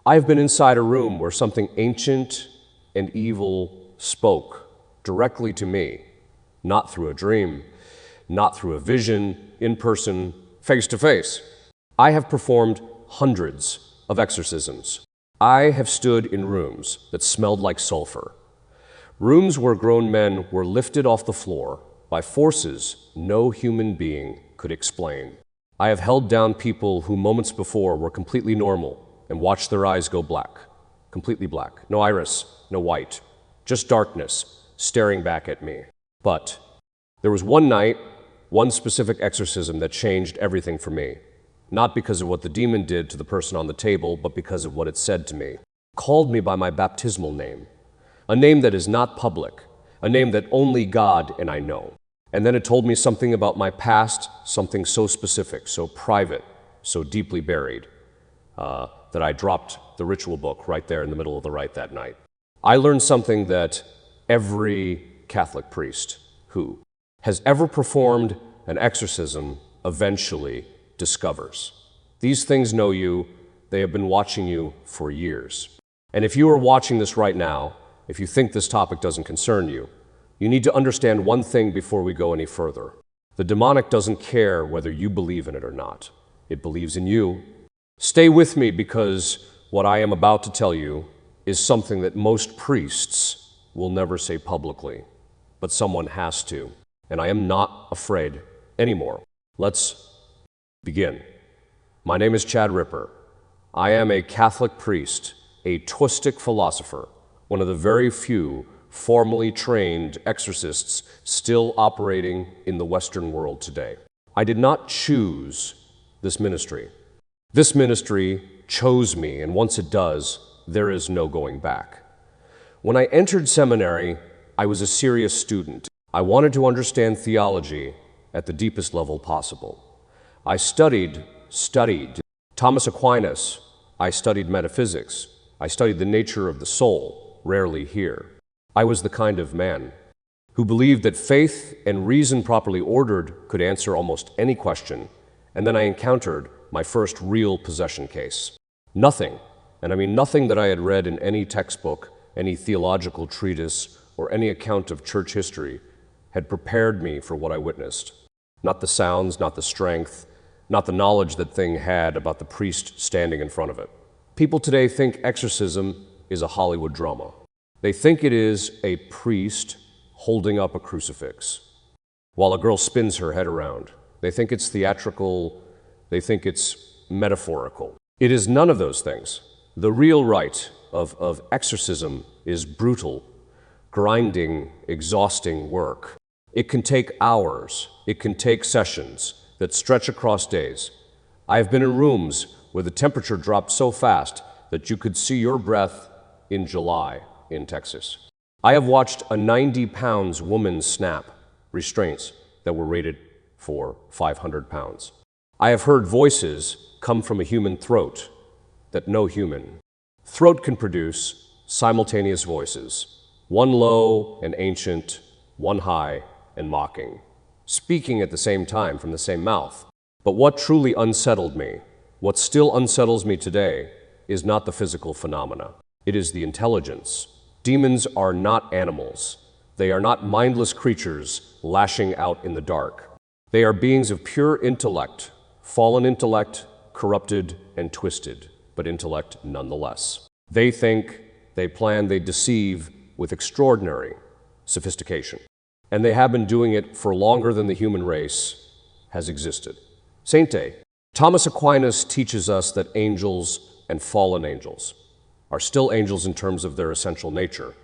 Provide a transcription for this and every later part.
I have been inside a room where something ancient and evil spoke directly to me, not through a dream, not through a vision, in person, face to face. I have performed hundreds of exorcisms. I have stood in rooms that smelled like sulfur, rooms where grown men were lifted off the floor by forces no human being could explain. I have held down people who moments before were completely normal and watched their eyes go black, completely black. No iris, no white, just darkness staring back at me. But there was one night, one specific exorcism that changed everything for me. Not because of what the demon did to the person on the table, but because of what it said to me. It called me by my baptismal name, a name that is not public, a name that only God and I know. And then it told me something about my past, something so specific, so private, so deeply buried, that I dropped the ritual book right there in the middle of the rite that night. I learned something that every Catholic priest who has ever performed an exorcism eventually discovers. These things know you. They have been watching you for years. And if you are watching this right now, if you think this topic doesn't concern you, you need to understand one thing before we go any further. The demonic doesn't care whether you believe in it or not. It believes in you. Stay with me, because what I am about to tell you is something that most priests will never say publicly, but someone has to. And I am not afraid anymore. Let's begin. My name is Chad Ripper. I am a Catholic priest, a Twistic philosopher, one of the very few formally trained exorcists still operating in the Western world today. I did not choose this ministry. This ministry chose me, and once it does, there is no going back. When I entered seminary, I was a serious student. I wanted to understand theology at the deepest level possible. I studied Thomas Aquinas. I studied metaphysics. I studied the nature of the soul, rarely here. I was the kind of man who believed that faith and reason properly ordered could answer almost any question, and then I encountered my first real possession case. Nothing, and I mean nothing that I had read in any textbook, any theological treatise, or any account of church history had prepared me for what I witnessed. Not the sounds, not the strength, not the knowledge that thing had about the priest standing in front of it. People today think exorcism is a Hollywood drama. They think it is a priest holding up a crucifix while a girl spins her head around. They think it's theatrical. They think it's metaphorical. It is none of those things. The real rite of exorcism is brutal, grinding, exhausting work. It can take hours. It can take sessions that stretch across days. I have been in rooms where the temperature dropped so fast that you could see your breath in July in Texas. I have watched a 90-pound woman snap restraints that were rated for 500 pounds. I have heard voices come from a human throat that no human throat can produce simultaneous voices, one low and ancient, one high and mocking, speaking at the same time from the same mouth. But what truly unsettled me, what still unsettles me today, is not the physical phenomena. It is the intelligence. Demons are not animals. They are not mindless creatures lashing out in the dark. They are beings of pure intellect, fallen intellect, corrupted and twisted, but intellect nonetheless. They think, they plan, they deceive with extraordinary sophistication. And they have been doing it for longer than the human race has existed. Sainte Thomas Aquinas teaches us that angels and fallen angels are still angels in terms of their essential nature,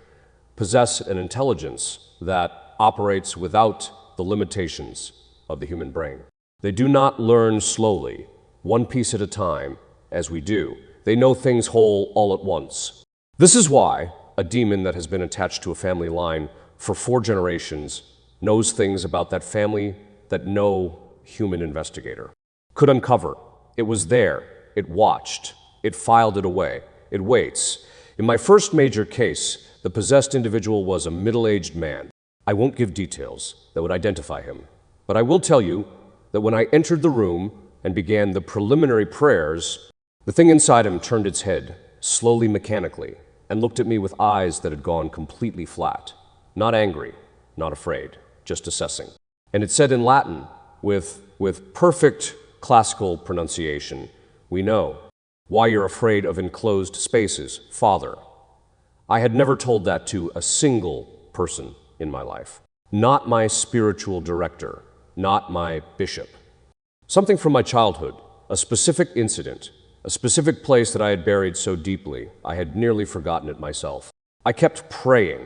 possess an intelligence that operates without the limitations of the human brain. They do not learn slowly, one piece at a time, as we do. They know things whole all at once. This is why a demon that has been attached to a family line for 4 generations knows things about that family that no human investigator could uncover. It was there, it watched, it filed it away, it waits. In my first major case, the possessed individual was a middle-aged man. I won't give details that would identify him, but I will tell you that when I entered the room and began the preliminary prayers, the thing inside him turned its head, slowly mechanically, and looked at me with eyes that had gone completely flat. Not angry, not afraid, just assessing. And it said in Latin, with perfect classical pronunciation, "We know why you're afraid of enclosed spaces, Father." I had never told that to a single person in my life. Not my spiritual director, not my bishop. Something from my childhood, a specific incident, a specific place that I had buried so deeply, I had nearly forgotten it myself. I kept praying,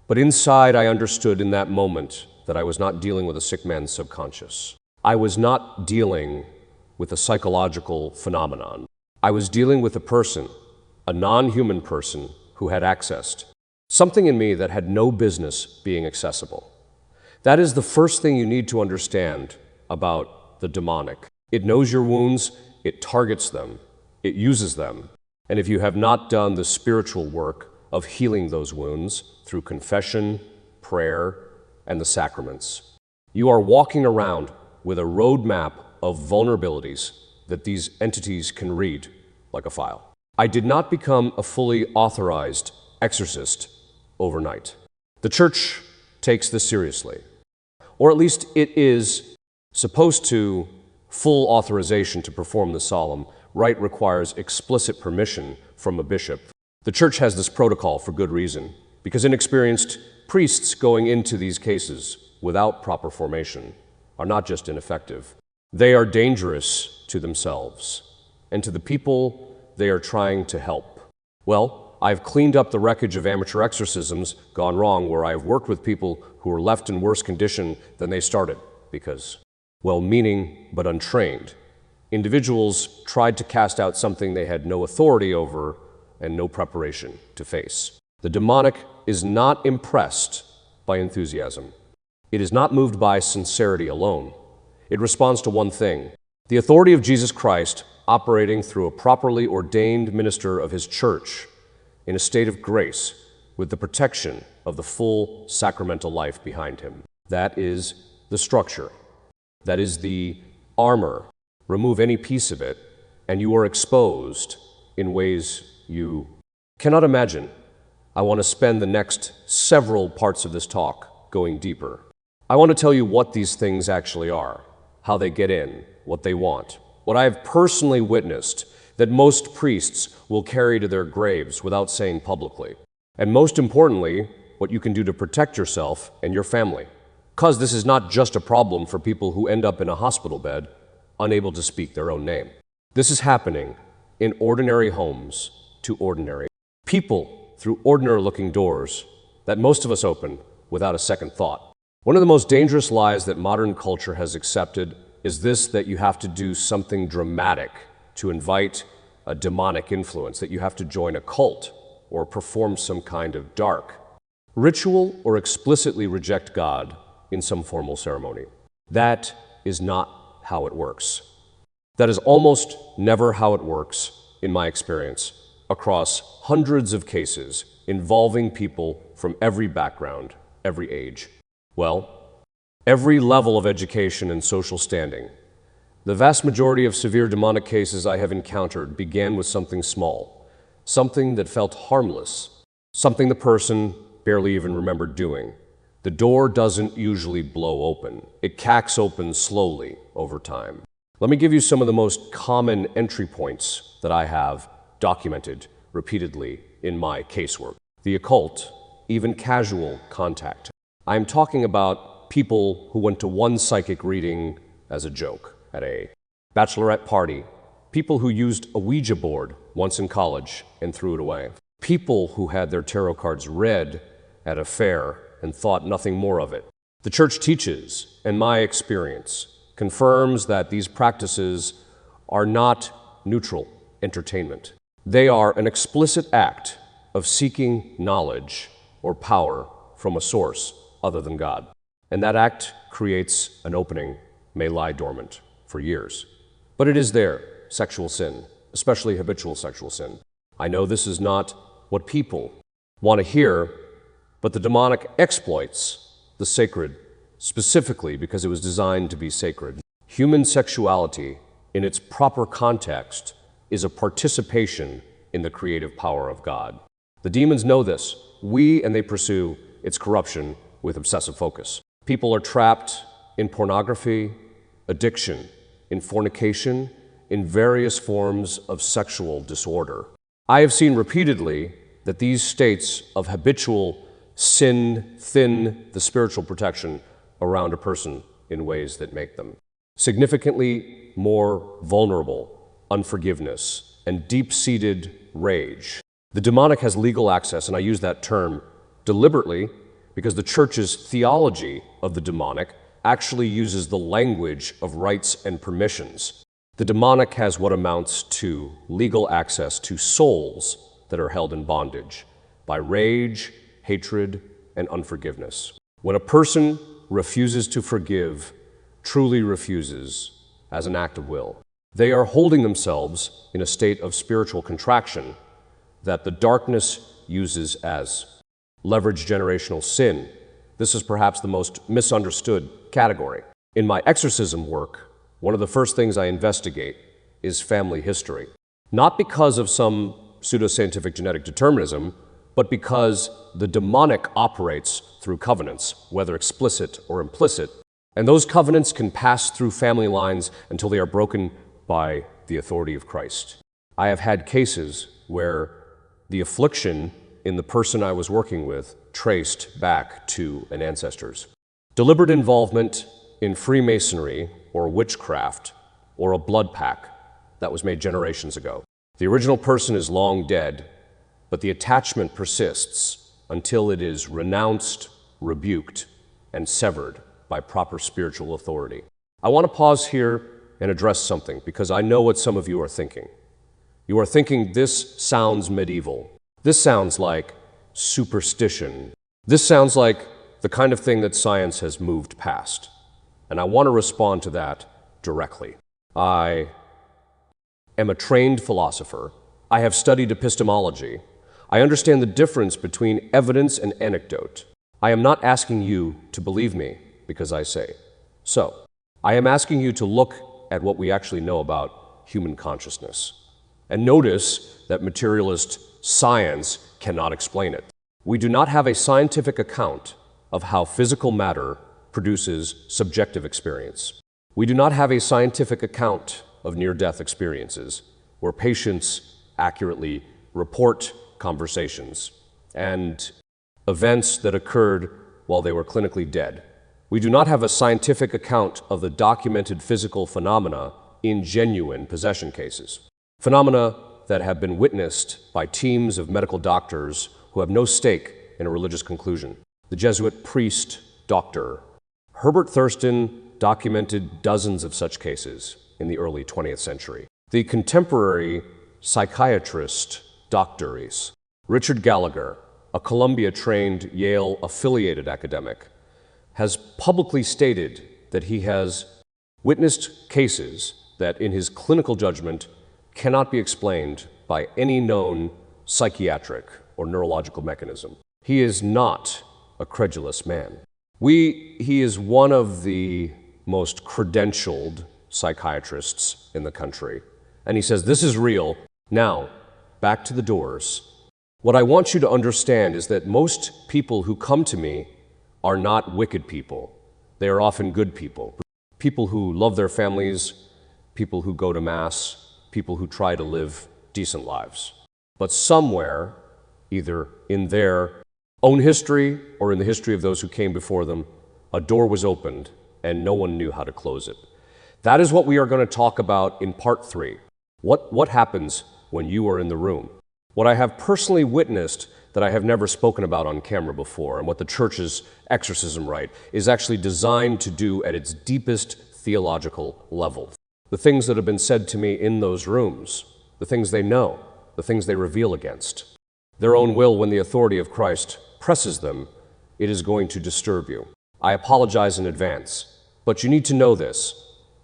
but inside I understood in that moment that I was not dealing with a sick man's subconscious. I was not dealing with a psychological phenomenon. I was dealing with a person, a non-human person who had accessed something in me that had no business being accessible. That is the first thing you need to understand about the demonic. It knows your wounds, it targets them, it uses them. And if you have not done the spiritual work of healing those wounds through confession, prayer, and the sacraments, you are walking around with a roadmap of vulnerabilities that these entities can read like a file. I did not become a fully authorized exorcist overnight. The church takes this seriously, or at least it is supposed to. Full authorization to perform the solemn rite requires explicit permission from a bishop. The church has this protocol for good reason, because inexperienced priests going into these cases without proper formation are not just ineffective, they are dangerous to themselves and to the people they are trying to help. Well, I've cleaned up the wreckage of amateur exorcisms gone wrong, where I've worked with people who were left in worse condition than they started because well-meaning but untrained individuals tried to cast out something they had no authority over and no preparation to face. The demonic is not impressed by enthusiasm. It is not moved by sincerity alone. It responds to one thing: the authority of Jesus Christ operating through a properly ordained minister of his church in a state of grace with the protection of the full sacramental life behind him. That is the structure. That is the armor. Remove any piece of it, and you are exposed in ways you cannot imagine. I want to spend the next several parts of this talk going deeper. I want to tell you what these things actually are, how they get in, what they want, what I have personally witnessed that most priests will carry to their graves without saying publicly, and most importantly, what you can do to protect yourself and your family. Because this is not just a problem for people who end up in a hospital bed, unable to speak their own name. This is happening in ordinary homes to ordinary people through ordinary-looking doors that most of us open without a second thought. One of the most dangerous lies that modern culture has accepted is this: that you have to do something dramatic to invite a demonic influence, that you have to join a cult or perform some kind of dark ritual or explicitly reject God in some formal ceremony. That is not how it works. That is almost never how it works, in my experience, across hundreds of cases involving people from every background, every age. Well, every level of education and social standing. The vast majority of severe demonic cases I have encountered began with something small, something that felt harmless, something the person barely even remembered doing. The door doesn't usually blow open. It cracks open slowly over time. Let me give you some of the most common entry points that I have documented repeatedly in my casework. The occult, even casual contact. I'm talking about people who went to one psychic reading as a joke at a bachelorette party. People who used a Ouija board once in college and threw it away. People who had their tarot cards read at a fair and thought nothing more of it. The church teaches, and my experience confirms, that these practices are not neutral entertainment. They are an explicit act of seeking knowledge or power from a source other than God. And that act creates an opening, may lie dormant for years. But it is there, sexual sin, especially habitual sexual sin. I know this is not what people want to hear, but the demonic exploits the sacred specifically because it was designed to be sacred. Human sexuality, in its proper context, is a participation in the creative power of God. The demons know this, and they pursue its corruption with obsessive focus. People are trapped in pornography, addiction, in fornication, in various forms of sexual disorder. I have seen repeatedly that these states of habitual sin thin the spiritual protection around a person in ways that make them significantly more vulnerable, unforgiveness, and deep-seated rage. The demonic has legal access, and I use that term deliberately because the church's theology of the demonic actually uses the language of rights and permissions. The demonic has what amounts to legal access to souls that are held in bondage by rage, hatred, and unforgiveness. When a person refuses to forgive, truly refuses, as an act of will, they are holding themselves in a state of spiritual contraction that the darkness uses as leveraged generational sin. This is perhaps the most misunderstood category. In my exorcism work, one of the first things I investigate is family history. Not because of some pseudoscientific genetic determinism, but because the demonic operates through covenants, whether explicit or implicit, and those covenants can pass through family lines until they are broken by the authority of Christ. I have had cases where the affliction in the person I was working with traced back to an ancestor's. Deliberate involvement in Freemasonry or witchcraft or a blood pact that was made generations ago. The original person is long dead, but the attachment persists until it is renounced, rebuked, and severed by proper spiritual authority. I want to pause here and address something because I know what some of you are thinking. You are thinking, this sounds medieval. This sounds like superstition. This sounds like the kind of thing that science has moved past. And I want to respond to that directly. I am a trained philosopher. I have studied epistemology. I understand the difference between evidence and anecdote. I am not asking you to believe me because I say so. I am asking you to look at what we actually know about human consciousness and notice that materialist science cannot explain it. We do not have a scientific account of how physical matter produces subjective experience. We do not have a scientific account of near-death experiences where patients accurately report conversations and events that occurred while they were clinically dead. We do not have a scientific account of the documented physical phenomena in genuine possession cases. Phenomena that have been witnessed by teams of medical doctors who have no stake in a religious conclusion. The Jesuit priest, Dr. Herbert Thurston documented dozens of such cases in the early 20th century. The contemporary psychiatrist, Dr. Richard Gallagher, a Columbia-trained, Yale-affiliated academic, has publicly stated that he has witnessed cases that, in his clinical judgment, cannot be explained by any known psychiatric or neurological mechanism. He is not a credulous man. He is one of the most credentialed psychiatrists in the country. And he says, this is real. Now, back to the doors. What I want you to understand is that most people who come to me are not wicked people. They are often good people. People who love their families, people who go to Mass, people who try to live decent lives. But somewhere, either in their own history or in the history of those who came before them, a door was opened and no one knew how to close it. That is what we are going to talk about in part 3. What happens when you are in the room? What I have personally witnessed that I have never spoken about on camera before, and what the church's exorcism rite is actually designed to do at its deepest theological level. The things that have been said to me in those rooms, the things they know, the things they reveal against. Their own will, when the authority of Christ presses them, it is going to disturb you. I apologize in advance, but you need to know this.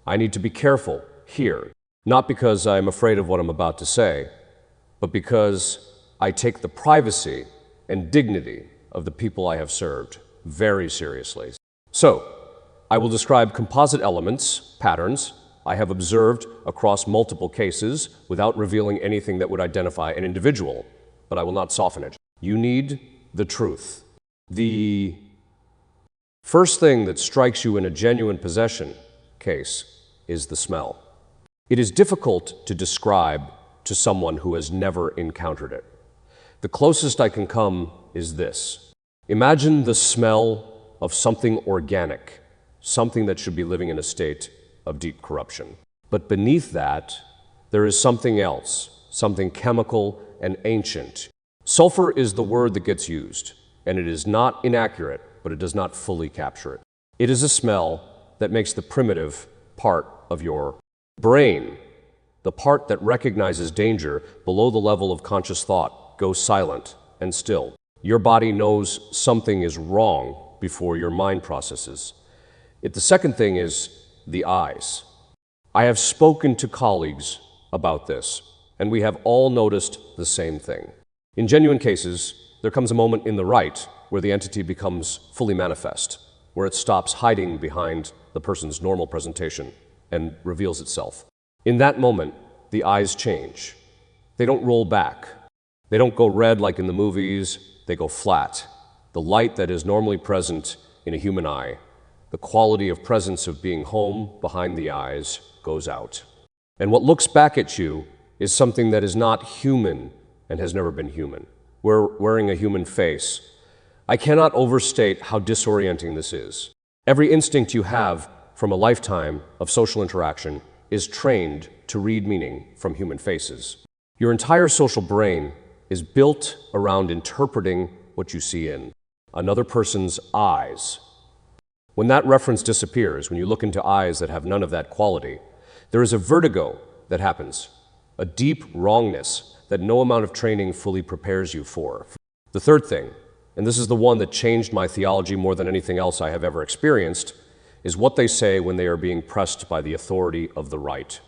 I need to be careful here, not because I'm afraid of what I'm about to say, but because I take the privacy and dignity of the people I have served very seriously. So, I will describe composite elements, patterns, I have observed across multiple cases without revealing anything that would identify an individual, but I will not soften it. You need the truth. The first thing that strikes you in a genuine possession case is the smell. It is difficult to describe to someone who has never encountered it. The closest I can come is this. Imagine the smell of something organic, something that should be living in a state of deep corruption. But beneath that, there is something else, something chemical and ancient. Sulfur is the word that gets used, and it is not inaccurate, but it does not fully capture it. It is a smell that makes the primitive part of your brain, the part that recognizes danger below the level of conscious thought, go silent and still. Your body knows something is wrong before your mind processes. The second thing is the eyes. I have spoken to colleagues about this, and we have all noticed the same thing. In genuine cases, there comes a moment in the right where the entity becomes fully manifest, where it stops hiding behind the person's normal presentation and reveals itself. In that moment, the eyes change. They don't roll back. They don't go red like in the movies. They go flat. The light that is normally present in a human eye, the quality of presence of being home behind the eyes, goes out. And what looks back at you is something that is not human and has never been human. We're wearing a human face. I cannot overstate how disorienting this is. Every instinct you have from a lifetime of social interaction is trained to read meaning from human faces. Your entire social brain is built around interpreting what you see in another person's eyes. When that reference disappears, when you look into eyes that have none of that quality, there is a vertigo that happens, a deep wrongness that no amount of training fully prepares you for. The third thing, and this is the one that changed my theology more than anything else I have ever experienced, is what they say when they are being pressed by the authority of the right.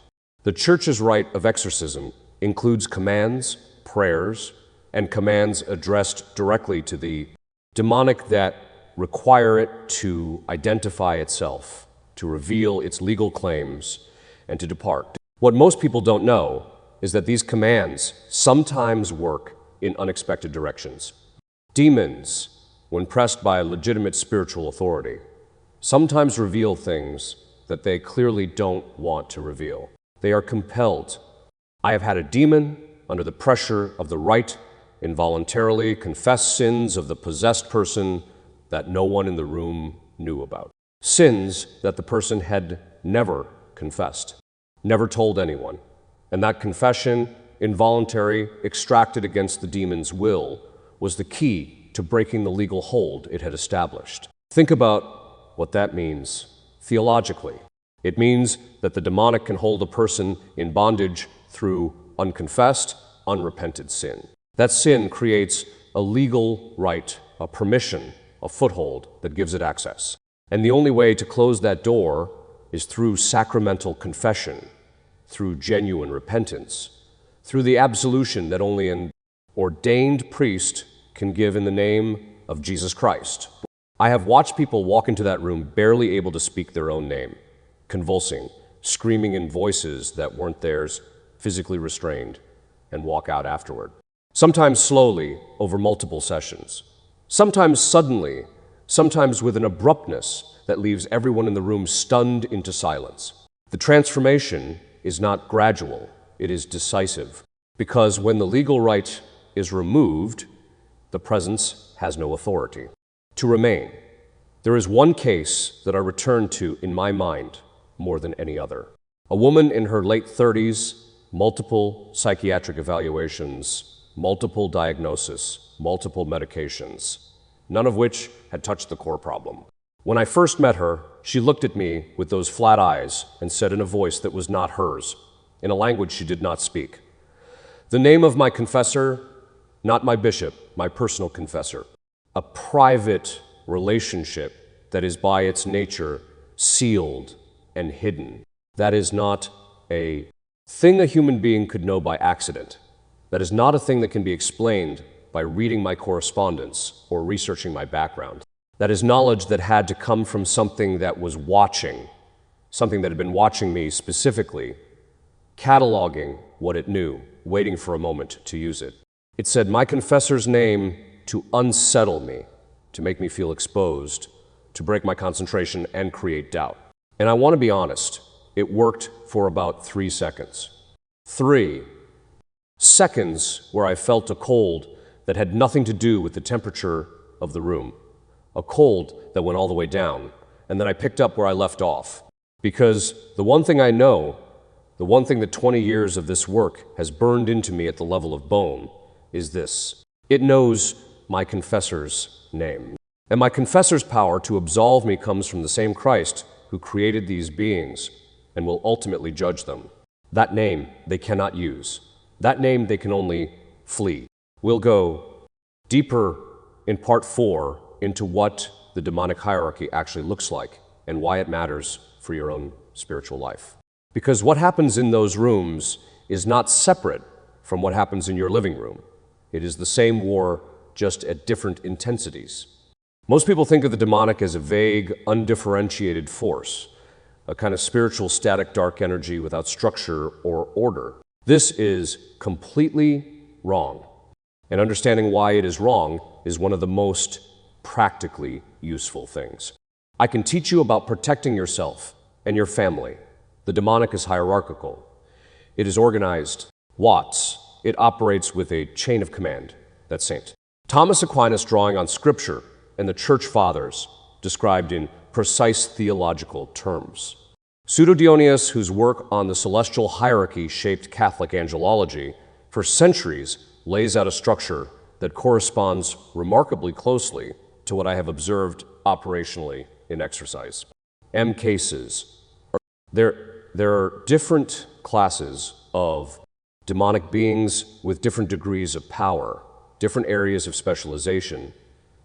The Church's rite of exorcism includes commands, prayers, and commands addressed directly to the demonic that require it to identify itself, to reveal its legal claims, and to depart. What most people don't know is that these commands sometimes work in unexpected directions. Demons, when pressed by a legitimate spiritual authority, sometimes reveal things that they clearly don't want to reveal. They are compelled. I have had a demon, under the pressure of the right, involuntarily confess sins of the possessed person that no one in the room knew about. Sins that the person had never confessed, never told anyone. And that confession, involuntary, extracted against the demon's will, was the key to breaking the legal hold it had established. Think about what that means theologically. It means that the demonic can hold a person in bondage through unconfessed, unrepented sin. That sin creates a legal right, a permission, a foothold that gives it access. And the only way to close that door is through sacramental confession, through genuine repentance, through the absolution that only an ordained priest can give in the name of Jesus Christ. I have watched people walk into that room barely able to speak their own name, convulsing, screaming in voices that weren't theirs, physically restrained, and walk out afterward. Sometimes slowly, over multiple sessions. Sometimes suddenly, sometimes with an abruptness that leaves everyone in the room stunned into silence. The transformation is not gradual, it is decisive. Because when the legal right is removed, the presence has no authority to remain. There is one case that I return to in my mind more than any other. A woman in her late 30s, multiple psychiatric evaluations, multiple diagnoses, multiple medications, none of which had touched the core problem. When I first met her, she looked at me with those flat eyes and said in a voice that was not hers, in a language she did not speak, "The name of my confessor, not my bishop, my personal confessor." A private relationship that is by its nature sealed and hidden. That is not a thing a human being could know by accident. That is not a thing that can be explained by reading my correspondence or researching my background. That is knowledge that had to come from something that was watching, something that had been watching me specifically, cataloging what it knew, waiting for a moment to use it. It said, "My confessor's name to unsettle me, to make me feel exposed, to break my concentration and create doubt." And I want to be honest, it worked for about 3 seconds. 3 seconds where I felt a cold that had nothing to do with the temperature of the room. A cold that went all the way down, and then I picked up where I left off. Because the one thing I know, the one thing that 20 years of this work has burned into me at the level of bone, is this. It knows my confessor's name. And my confessor's power to absolve me comes from the same Christ who created these beings and will ultimately judge them. That name they cannot use. That name they can only flee. We'll go deeper in part 4 into what the demonic hierarchy actually looks like and why it matters for your own spiritual life. Because what happens in those rooms is not separate from what happens in your living room. It is the same war, just at different intensities. Most people think of the demonic as a vague, undifferentiated force, a kind of spiritual static dark energy without structure or order. This is completely wrong. And understanding why it is wrong is one of the most practically useful things. I can teach you about protecting yourself and your family. The demonic is hierarchical. It is organized. Watts. It operates with a chain of command. That's Saint Thomas Aquinas, drawing on Scripture and the Church Fathers, described in precise theological terms. Pseudo-Dionysius, whose work on the celestial hierarchy shaped Catholic angelology, for centuries lays out a structure that corresponds remarkably closely to what I have observed operationally in exercise. M cases. There are different classes of demonic beings with different degrees of power, different areas of specialization,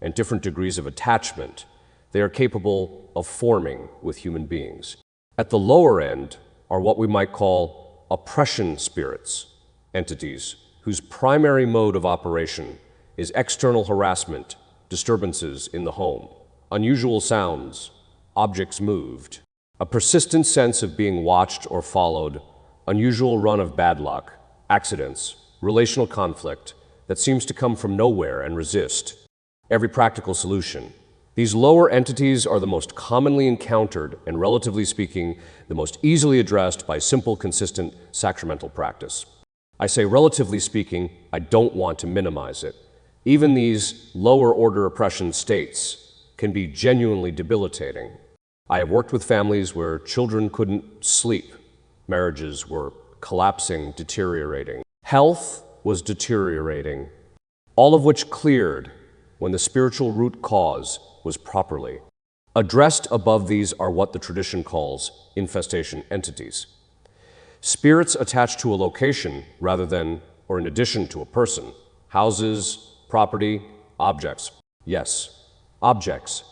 and different degrees of attachment they are capable of forming with human beings. At the lower end are what we might call oppression spirits, entities whose primary mode of operation is external harassment, disturbances in the home, unusual sounds, objects moved, a persistent sense of being watched or followed, unusual run of bad luck, accidents, relational conflict that seems to come from nowhere and resist every practical solution. These lower entities are the most commonly encountered and, relatively speaking, the most easily addressed by simple, consistent sacramental practice. I say relatively speaking, I don't want to minimize it. Even these lower order oppression states can be genuinely debilitating. I have worked with families where children couldn't sleep, marriages were collapsing, deteriorating, health was deteriorating, all of which cleared when the spiritual root cause was properly addressed. Above these are what the tradition calls infestation entities. Spirits attached to a location rather than or in addition to a person, houses, property, objects. Yes, objects.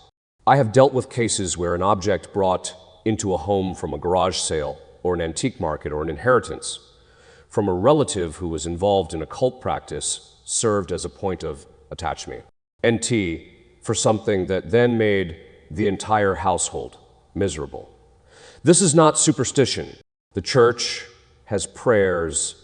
I have dealt with cases where an object brought into a home from a garage sale or an antique market or an inheritance from a relative who was involved in occult practice served as a point of attachment. NT for something that then made the entire household miserable. This is not superstition. The Church has prayers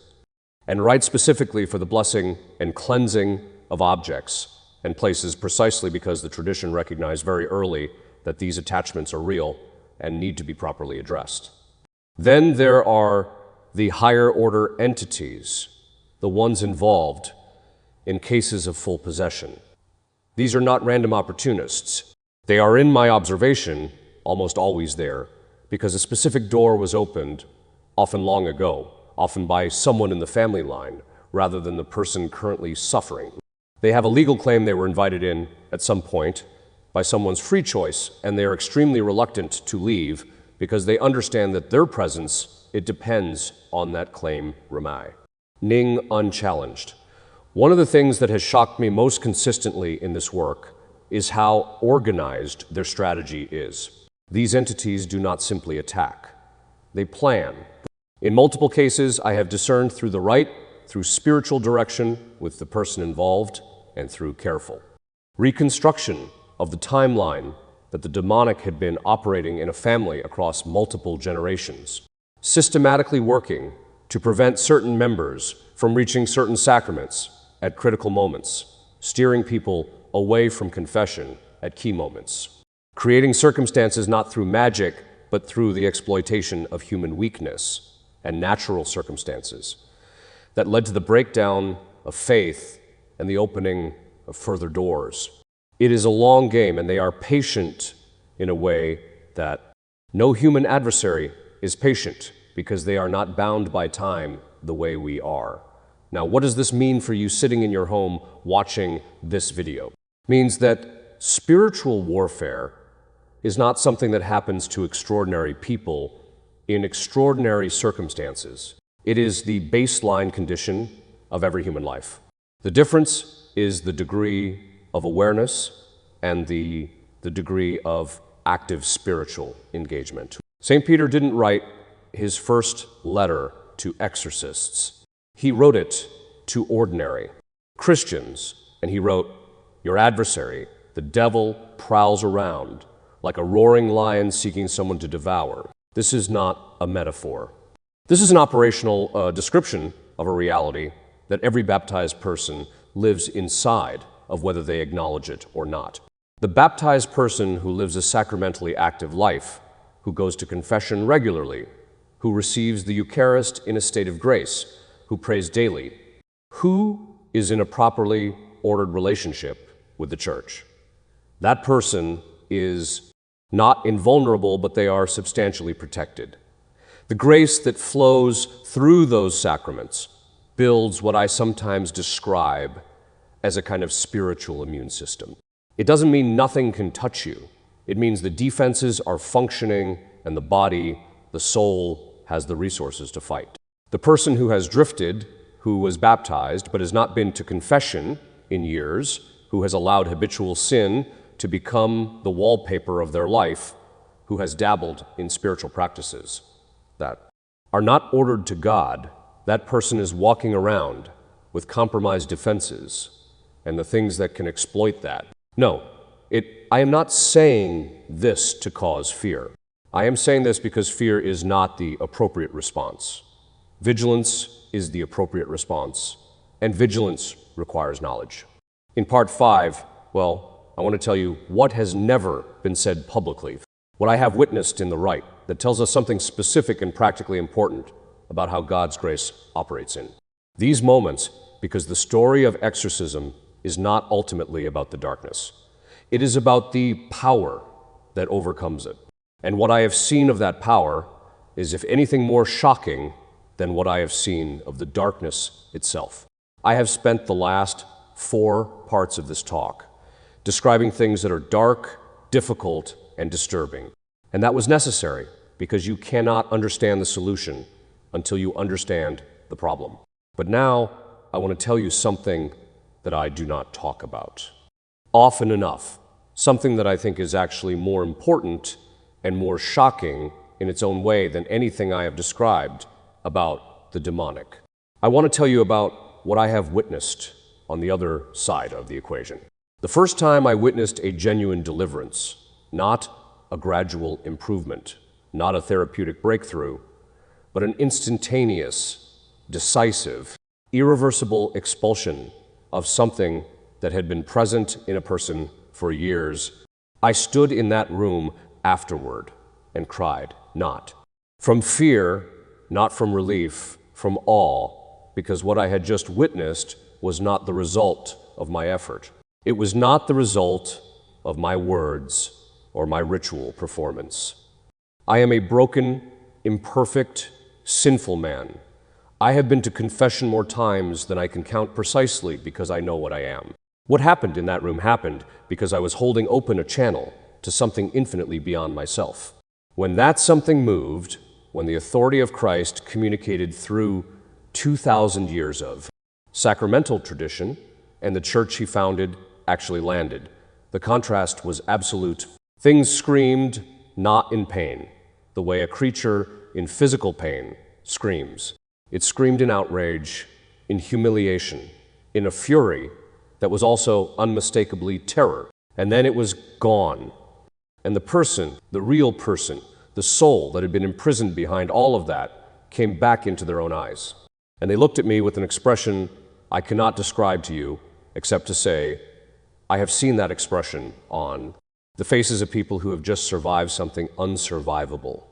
and rites specifically for the blessing and cleansing of objects and places, precisely because the tradition recognized very early that these attachments are real and need to be properly addressed. Then there are the higher order entities, the ones involved in cases of full possession. These are not random opportunists. They are, in my observation, almost always there, because a specific door was opened, often long ago, often by someone in the family line, rather than the person currently suffering. They have a legal claim they were invited in at some point by someone's free choice, and they are extremely reluctant to leave because they understand that their presence, it depends on that claim remain. Ning unchallenged. One of the things that has shocked me most consistently in this work is how organized their strategy is. These entities do not simply attack. They plan. In multiple cases, I have discerned through the right, through spiritual direction with the person involved, and through careful reconstruction of the timeline that the demonic had been operating in a family across multiple generations, systematically working to prevent certain members from reaching certain sacraments at critical moments, steering people away from confession at key moments, creating circumstances not through magic, but through the exploitation of human weakness and natural circumstances that led to the breakdown of faith and the opening of further doors. It is a long game, and they are patient in a way that no human adversary is patient, because they are not bound by time the way we are. Now, what does this mean for you sitting in your home watching this video? It means that spiritual warfare is not something that happens to extraordinary people in extraordinary circumstances. It is the baseline condition of every human life. The difference is the degree of awareness and the degree of active spiritual engagement. St. Peter didn't write his first letter to exorcists. He wrote it to ordinary Christians, and he wrote, "Your adversary, the devil, prowls around like a roaring lion seeking someone to devour." This is not a metaphor. This is an operational description of a reality that every baptized person lives inside of, whether they acknowledge it or not. The baptized person who lives a sacramentally active life, who goes to confession regularly, who receives the Eucharist in a state of grace, who prays daily, who is in a properly ordered relationship with the Church. That person is not invulnerable, but they are substantially protected. The grace that flows through those sacraments builds what I sometimes describe as a kind of spiritual immune system. It doesn't mean nothing can touch you. It means the defenses are functioning and the body, the soul, has the resources to fight. The person who has drifted, who was baptized but has not been to confession in years, who has allowed habitual sin to become the wallpaper of their life, who has dabbled in spiritual practices that are not ordered to God, that person is walking around with compromised defenses and the things that can exploit that. No, I am not saying this to cause fear. I am saying this because fear is not the appropriate response. Vigilance is the appropriate response, and vigilance requires knowledge. In part 5, I want to tell you what has never been said publicly, what I have witnessed in the rite that tells us something specific and practically important about how God's grace operates in these moments, because the story of exorcism is not ultimately about the darkness. It is about the power that overcomes it. And what I have seen of that power is, if anything, more shocking than what I have seen of the darkness itself. I have spent the last 4 parts of this talk describing things that are dark, difficult, and disturbing. And that was necessary, because you cannot understand the solution until you understand the problem. But now, I want to tell you something that I do not talk about often enough, something that I think is actually more important and more shocking in its own way than anything I have described about the demonic. I want to tell you about what I have witnessed on the other side of the equation. The first time I witnessed a genuine deliverance, not a gradual improvement, not a therapeutic breakthrough, but an instantaneous, decisive, irreversible expulsion of something that had been present in a person for years. I stood in that room afterward and cried, not from fear, not from relief, from awe, because what I had just witnessed was not the result of my effort. It was not the result of my words or my ritual performance. I am a broken, imperfect, sinful man. I have been to confession more times than I can count precisely, because I know what I am. What happened in that room happened because I was holding open a channel to something infinitely beyond myself. When that something moved, when the authority of Christ communicated through 2,000 years of sacramental tradition, and the church he founded actually landed, the contrast was absolute. Things screamed, not in pain, the way a creature in physical pain screams. It screamed in outrage, in humiliation, in a fury that was also unmistakably terror. And then it was gone. And the person, the real person, the soul that had been imprisoned behind all of that, came back into their own eyes. And they looked at me with an expression I cannot describe to you, except to say, I have seen that expression on the faces of people who have just survived something unsurvivable.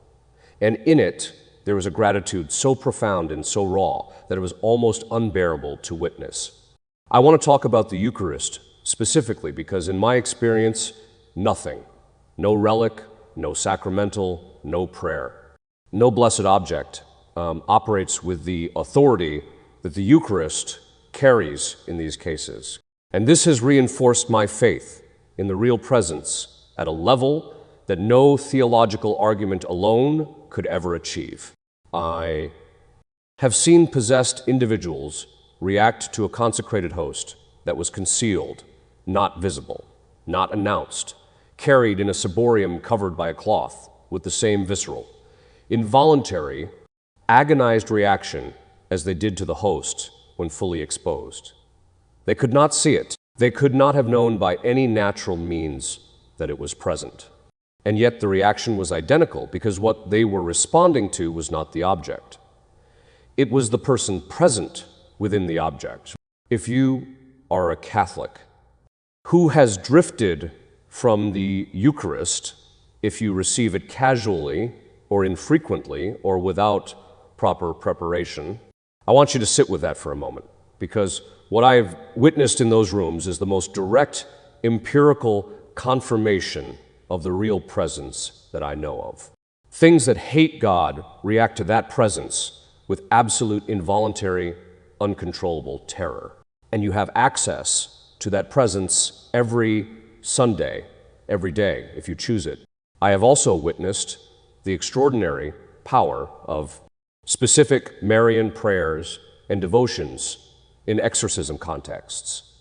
And in it, there was a gratitude so profound and so raw that it was almost unbearable to witness. I want to talk about the Eucharist specifically because in my experience, nothing, no relic, no sacramental, no prayer, no blessed object operates with the authority that the Eucharist carries in these cases. And this has reinforced my faith in the real presence at a level that no theological argument alone could ever achieve. I have seen possessed individuals react to a consecrated host that was concealed, not visible, not announced, carried in a ciborium covered by a cloth with the same visceral, involuntary, agonized reaction as they did to the host when fully exposed. They could not see it. They could not have known by any natural means that it was present. And yet the reaction was identical because what they were responding to was not the object. It was the person present within the object. If you are a Catholic who has drifted from the Eucharist, if you receive it casually or infrequently or without proper preparation, I want you to sit with that for a moment, because what I've witnessed in those rooms is the most direct empirical confirmation of the real presence that I know of. Things that hate God react to that presence with absolute involuntary, uncontrollable terror. And you have access to that presence every Sunday, every day, if you choose it. I have also witnessed the extraordinary power of specific Marian prayers and devotions in exorcism contexts.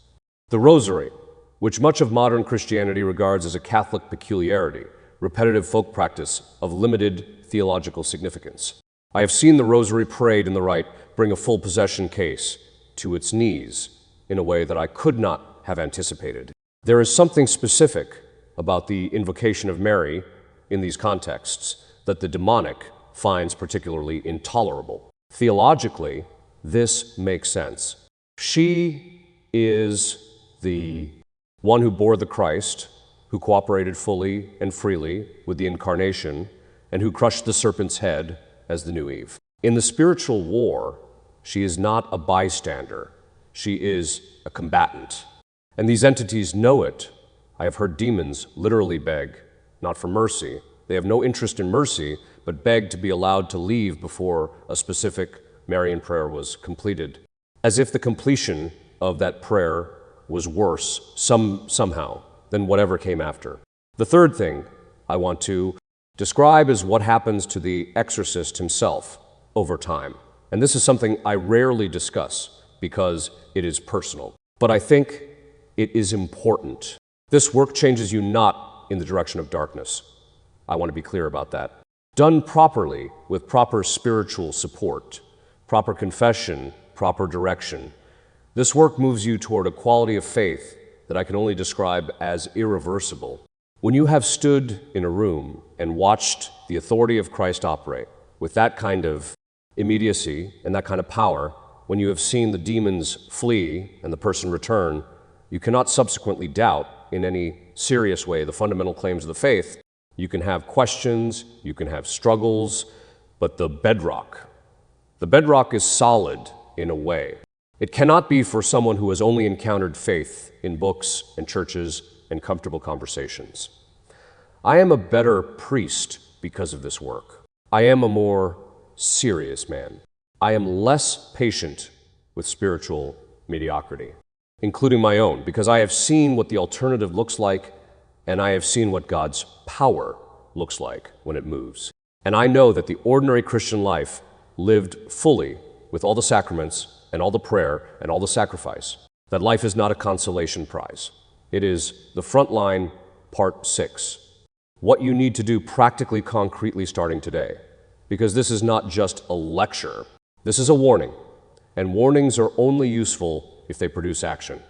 The Rosary, which much of modern Christianity regards as a Catholic peculiarity, repetitive folk practice of limited theological significance. I have seen the Rosary prayed in the rite bring a full possession case to its knees in a way that I could not have anticipated. There is something specific about the invocation of Mary in these contexts that the demonic finds particularly intolerable. Theologically, this makes sense. She is the one who bore the Christ, who cooperated fully and freely with the incarnation, and who crushed the serpent's head as the new Eve. In the spiritual war, she is not a bystander. She is a combatant. And these entities know it. I have heard demons literally beg, not for mercy. They have no interest in mercy, but beg to be allowed to leave before a specific Marian prayer was completed, as if the completion of that prayer was worse somehow than whatever came after. The third thing I want to describe is what happens to the exorcist himself over time. And this is something I rarely discuss because it is personal. But I think it is important. This work changes you not in the direction of darkness. I want to be clear about that. Done properly, with proper spiritual support, proper confession, proper direction, this work moves you toward a quality of faith that I can only describe as irreversible. When you have stood in a room and watched the authority of Christ operate with that kind of immediacy and that kind of power, when you have seen the demons flee and the person return, you cannot subsequently doubt in any serious way the fundamental claims of the faith. You can have questions, you can have struggles, but the bedrock is solid in a way. It cannot be for someone who has only encountered faith in books and churches and comfortable conversations. I am a better priest because of this work. I am a more serious man. I am less patient with spiritual mediocrity, including my own, because I have seen what the alternative looks like, and I have seen what God's power looks like when it moves. And I know that the ordinary Christian life lived fully with all the sacraments and all the prayer and all the sacrifice, that life is not a consolation prize. It is the front line, part 6. What you need to do practically, concretely starting today. Because this is not just a lecture. This is a warning. And warnings are only useful if they produce action.